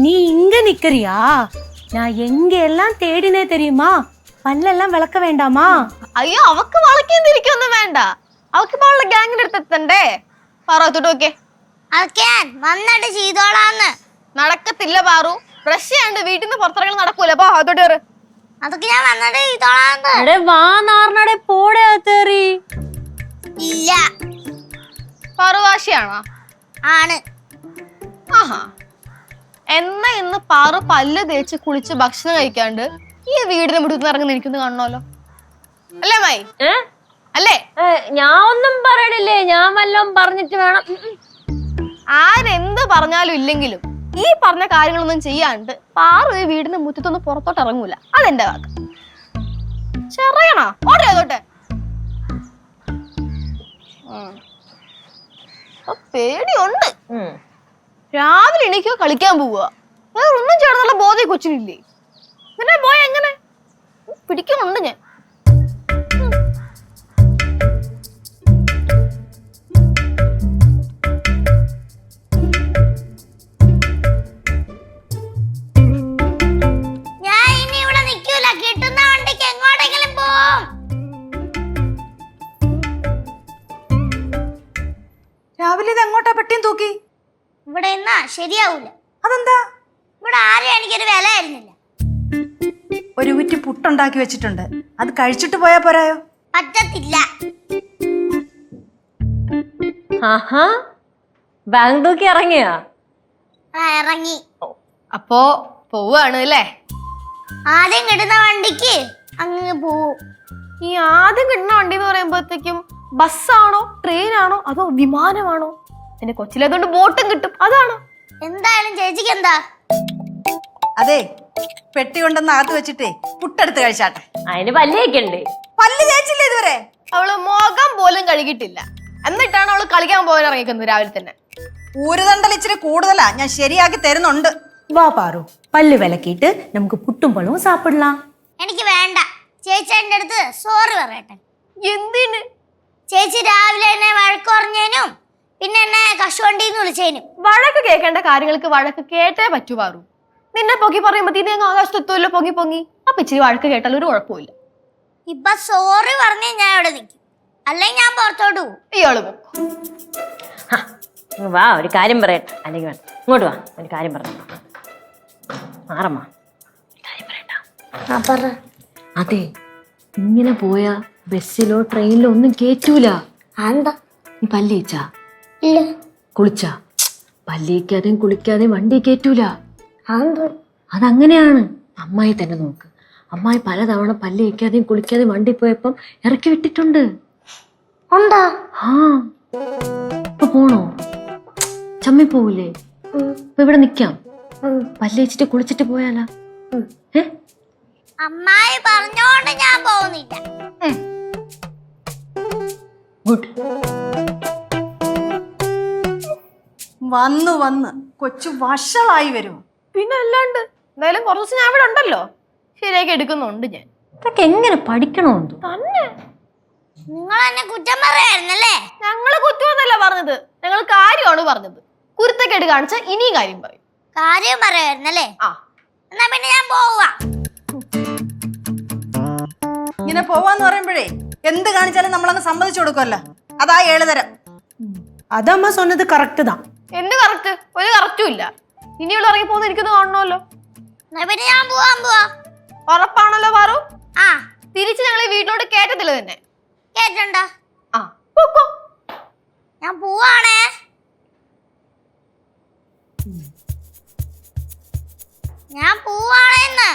நீ இங்க நிக்கிறியா? நான் எங்க எல்லாம் தேடினே தெரியுமா? പല്ലെല്ലാം വിളക്ക വേണ്ടാമാ? അയ്യോ അവക്ക് വളക്കേണ്ടിരിക്കൊന്നും വേണ്ട. അവക്ക് ഇപ്പൊ അവളുടെ ഗ്യാങ്ങിന്റെ അടുത്ത് എത്തണ്ടേ? പാറത്തോട്ട് നോക്കേ. വന്നിട്ട് ചെയ്തോളാന്ന്. നടക്കത്തില്ല പാറു. ബ്രഷ് ചെയ്യാണ്ട് വീട്ടിൽ നിന്ന് പുറത്തിറങ്ങി നടക്കൂല. അപ്പൊ അതോട്ട് കയറ്. അതൊക്കെ ഞാൻ വന്നിട്ട് ചെയ്തോളാന്ന്. വാ നാർന്നടെ പോടെ അകത്തേറി. ഇല്ല. പാറു വാശിയാണോ? ആണ്. ആഹാ. എന്നാ ഇന്ന് പാറു പല്ല് തേച്ച് കുളിച്ച് ഭക്ഷണം കഴിക്കാണ്ട് ഈ വീടിന് മുറ്റത്ത് ഇറങ്ങി നിൽക്കുന്നത് കാണണമല്ലോ. അല്ലേ മായി? അല്ലേ? ഞാൻ ഒന്നും പറയണില്ലേ. ഞാൻ വല്ലതും പറഞ്ഞിട്ട് വേണം. ആരെന്ത് പറഞ്ഞാലും ഇല്ലെങ്കിലും ഈ പറഞ്ഞ കാര്യങ്ങളൊന്നും ചെയ്യാണ്ട് പാറു ഈ വീടിന്റെ മുറ്റത്തൊന്നും പുറത്തോട്ട് ഇറങ്ങൂല. അതെന്റെ വാക്ക്. ചെറിയണോ? ഓടേ അതോട്ടെ. പേടിയുണ്ട്. രാവിലെ എണീക്കോ കളിക്കാൻ പോവുക. വേറെ ഒന്നും ചേർന്നുള്ള ബോധം കൊച്ചിനില്ലേ? ഇങ്ങനെ പോയ എങ്ങനെ പിടിക്കുന്നുണ്ട് ഞാൻ. ഞാൻ ഇനി ഇവിടെ നിൽക്കൂല. കിട്ടുന്ന വണ്ടിക്ക് എങ്ങോട്ടെങ്കിലും പോവും. രാവിലെ ഇത് എങ്ങോട്ടാ പെട്ടിയും തൂക്കി? ഇവിടെ നിന്നാ ശരിയാവൂല. അതെന്താ? ഇവിടെ ആരും എനിക്കൊരു വില ആയിരുന്നില്ല. ഒരു കുറ്റി പുട്ടുണ്ടാക്കി വെച്ചിട്ടുണ്ട്. അത് കഴിച്ചിട്ട് പോയാ പോരായോ? പറ്റത്തില്ല. ബാങ്ക് തൂക്കി ഇറങ്ങിയാ? ഇറങ്ങി. അപ്പോ പോവാണ് അല്ലേ? ആദ്യം കിട്ടുന്ന വണ്ടിക്ക് അങ്ങ് പോവും. ഈ ആദ്യം കിട്ടുന്ന വണ്ടി എന്ന് പറയുമ്പോഴത്തേക്കും ബസ്സാണോ ട്രെയിനാണോ അതോ വിമാനമാണോ? എന്റെ കൊച്ചിലേതുകൊണ്ട് ബോട്ടും കിട്ടും. അതാണോ? എന്തായാലും ചേച്ചിക്ക് എന്താ? അതെ, പെട്ടി കൊണ്ടെന്ന് അകത്ത് വെച്ചിട്ടേ പുട്ടെടുത്ത് കഴിച്ചാട്ടെ. അതിന് പല്ലിയൊക്കെ ഉണ്ട്. പല്ല് തേച്ചില്ലേ ഇതുവരെ? അവള് മുഖം പോലും കഴുകിയിട്ടില്ല. എന്നിട്ടാണ് അവള് കളിക്കാൻ പോകാൻ ഇറങ്ങിക്കുന്നത് രാവിലെ തന്നെ. ഊരുതണ്ടൽ ഇച്ചിരി കൂടുതലാ. ഞാൻ ശരിയാക്കി തരുന്നുണ്ട്. വാ പാറു, പല്ല് വിലക്കിയിട്ട് നമുക്ക് പുട്ടും പഴവും സാപ്പിടലാം. എനിക്ക് വേണ്ട. ചേച്ചി എന്റെ അടുത്ത് സോറി പറയട്ടെ. എന്തിന്? ചേച്ചി രാവിലെ എന്നെ വഴക്ക് പറഞ്ഞേനും പിന്നെ എന്നെ കശുവണ്ടിന്ന് വിളിച്ചേനും. വഴക്ക് കേൾക്കേണ്ട കാര്യങ്ങൾക്ക് വഴക്ക് കേട്ടേ പറ്റൂ പാറു. നിന്നെ പൊക്കി പറയുമ്പോ തീ ആകാശത്തെത്തുമല്ലോ പൊങ്ങി പൊങ്ങി. അപ്പൊ ഇച്ചിരി വഴക്ക് കേട്ടാൽ ഒരു കുഴപ്പമില്ല. ഇപ്പൊ സോറി പറഞ്ഞ് ഞാൻ ഇവിടെ നിൽക്കും. അല്ലെങ്കിൽ ഞാൻ പുറത്തോട്ട് പോകും. ഇയാള് പൊക്കും. വാ ഒരു കാര്യം പറയട്ടെ. അല്ലെങ്കിൽ വേണ്ട, ഇങ്ങോട്ട് വാ, ഒരു കാര്യം പറഞ്ഞു മാറമ്മ. കാര്യം പറയട്ടാ. അതെ, ഇങ്ങനെ പോയാ ബസ്സിലോ ട്രെയിനിലോ ഒന്നും കേറ്റൂല. എന്താ? നീ പല്ലിച്ചാ? ഇല്ല. കുളിച്ചാ? പല്ലിക്കാതെയും കുളിക്കാതെയും വണ്ടി കേറ്റൂല. എന്താ? അതങ്ങനെയാണ്. അമ്മായി തന്നെ നോക്ക്. അമ്മായി പലതവണ പല്ലിക്കാതെയും കുളിക്കാതെയും വണ്ടി പോയപ്പം ഇറക്കി വിട്ടിട്ടുണ്ട്. ഉണ്ടാ? ആ, ഇപ്പൊ പോണോ? ചമ്മി പോവൂലേ? ഇപ്പൊ ഇവിടെ നിക്കാം. പല്ലിച്ചിട്ട് കുളിച്ചിട്ട് പോയാലാ? അമ്മായി പറഞ്ഞോണ്ട് ഞാൻ പോകുന്നില്ല. ഗുഡ്. വന്നു വന്ന് കൊച്ചു വഷളായി വരും. പിന്നെ അല്ലാണ്ട് എന്തായാലും കുറച്ച് ദിവസം ഞാൻ ഇവിടെ ഉണ്ടല്ലോ. ശരിയാക്കി എടുക്കുന്നുണ്ട് ഞാൻ. ഇതൊക്കെ എങ്ങനെ പഠിക്കണമെന്ന് തന്നെ. നിങ്ങൾ എന്നെ കുറ്റം പറയായിരുന്നല്ലേ? ഞങ്ങള് കുറ്റമൊന്നല്ല പറഞ്ഞത്, ഞങ്ങൾ കാര്യമാണ് പറഞ്ഞത്. കുരുത്തക്കേട് കാണിച്ച ഇനിയും കാര്യം പറയും. കാര്യം പറയായിരുന്നല്ലേ? ആ, എന്നാ പിന്നെ ഞാൻ പോവാ. ഇങ്ങനെ പോവാന്ന് പറയുമ്പോഴേ എന്ത് കാണിച്ചാലും നമ്മളങ്ങ് സമ്മതിച്ചു കൊടുക്കുമല്ലോ. അതാ 7 തരം. അതമ്മ சொன்னது കറക്റ്റ് താ. എന്ത് കറക്റ്റ്? ഒരു കറക്റ്റും ഇല്ല. ഇനിയുള്ള ഇറങ്ങി പോകുന്ന എനിക്കൊന്ന് കാണണമല്ലോ. എന്നാ പിന്നെ ഞാൻ പോവാ. ഉറപ്പാണല്ലോ പാറു? ആ, തിരിച്ച് ഞങ്ങൾ ഈ വീട്ടിലോട്ട് കേട്ടത്തില്ല തന്നെ. കേട്ടണ്ട? ആ, പൊക്കോ. ഞാൻ പോവാണേ. ഞാൻ പോവാണേന്ന്.